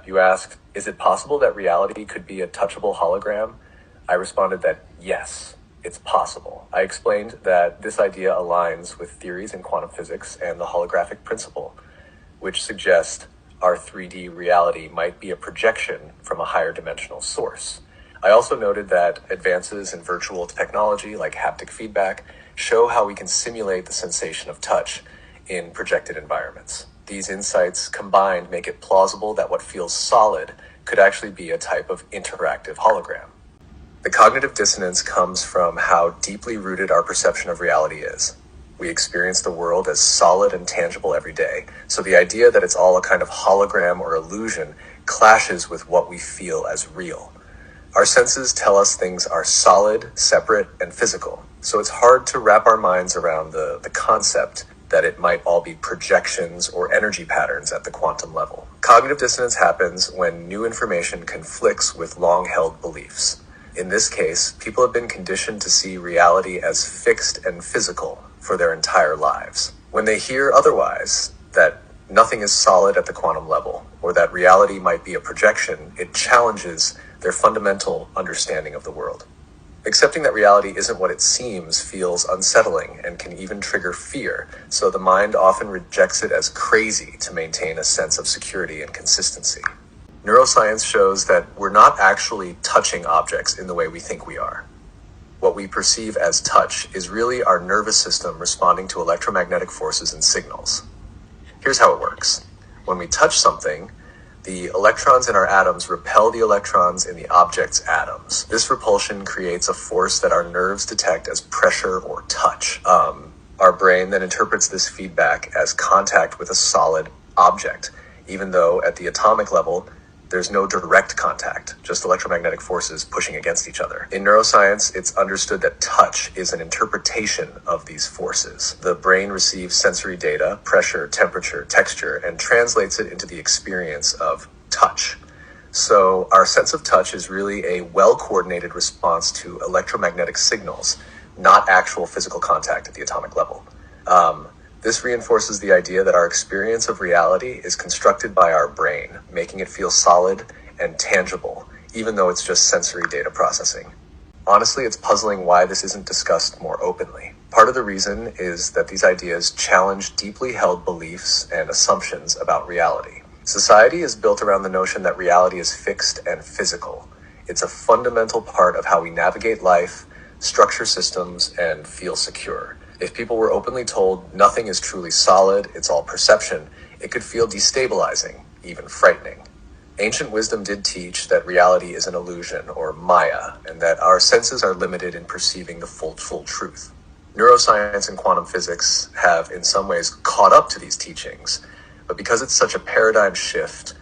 You asked, is it possible that reality could be a touchable hologram? I responded that yes, it's possible. I explained that this idea aligns with theories in quantum physics and the holographic principle, which suggest our 3D reality might be a projection from a higher dimensional source. I also noted that advances in virtual technology like haptic feedback show how we can simulate the sensation of touch in projected environments. These insights combined make it plausible that what feels solid could actually be a type of interactive hologram. The cognitive dissonance comes from how deeply rooted our perception of reality is. We experience the world as solid and tangible every day, so the idea that it's all a kind of hologram or illusion clashes with what we feel as real. Our senses tell us things are solid, separate, and physical, so it's hard to wrap our minds around the concept that it might all be projections or energy patterns at the quantum level. Cognitive dissonance happens when new information conflicts with long-held beliefs. In this case, people have been conditioned to see reality as fixed and physical for their entire lives. When they hear otherwise, that nothing is solid at the quantum level, or that reality might be a projection, it challenges their fundamental understanding of the world. Accepting that reality isn't what it seems feels unsettling and can even trigger fear, so the mind often rejects it as crazy to maintain a sense of security and consistency. Neuroscience shows that we're not actually touching objects in the way we think we are. What we perceive as touch is really our nervous system responding to electromagnetic forces and signals. Here's how it works. When we touch something, the electrons in our atoms repel the electrons in the object's atoms. This repulsion creates a force that our nerves detect as pressure or touch. Our brain then interprets this feedback as contact with a solid object, even though at the atomic level, there's no direct contact, just electromagnetic forces pushing against each other. In neuroscience, it's understood that touch is an interpretation of these forces. The brain receives sensory data, pressure, temperature, texture, and translates it into the experience of touch. So our sense of touch is really a well-coordinated response to electromagnetic signals, not actual physical contact at the atomic level. This reinforces the idea that our experience of reality is constructed by our brain, making it feel solid and tangible, even though it's just sensory data processing. Honestly, it's puzzling why this isn't discussed more openly. Part of the reason is that these ideas challenge deeply held beliefs and assumptions about reality. Society is built around the notion that reality is fixed and physical. It's a fundamental part of how we navigate life, structure systems, and feel secure. If people were openly told nothing is truly solid, it's all perception, it could feel destabilizing, even frightening. Ancient wisdom did teach that reality is an illusion, or Maya, and that our senses are limited in perceiving the full truth. Neuroscience and quantum physics have in some ways caught up to these teachings, but because it's such a paradigm shift,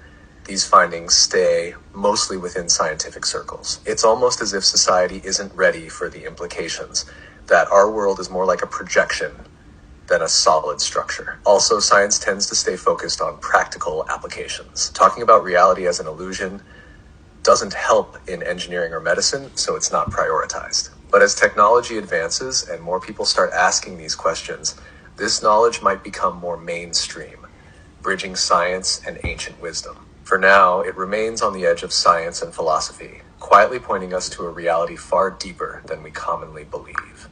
these findings stay mostly within scientific circles. It's almost as if society isn't ready for the implications that our world is more like a projection than a solid structure. Also, science tends to stay focused on practical applications. Talking about reality as an illusion doesn't help in engineering or medicine, so it's not prioritized. But as technology advances and more people start asking these questions, this knowledge might become more mainstream, bridging science and ancient wisdom. For now, it remains on the edge of science and philosophy, quietly pointing us to a reality far deeper than we commonly believe.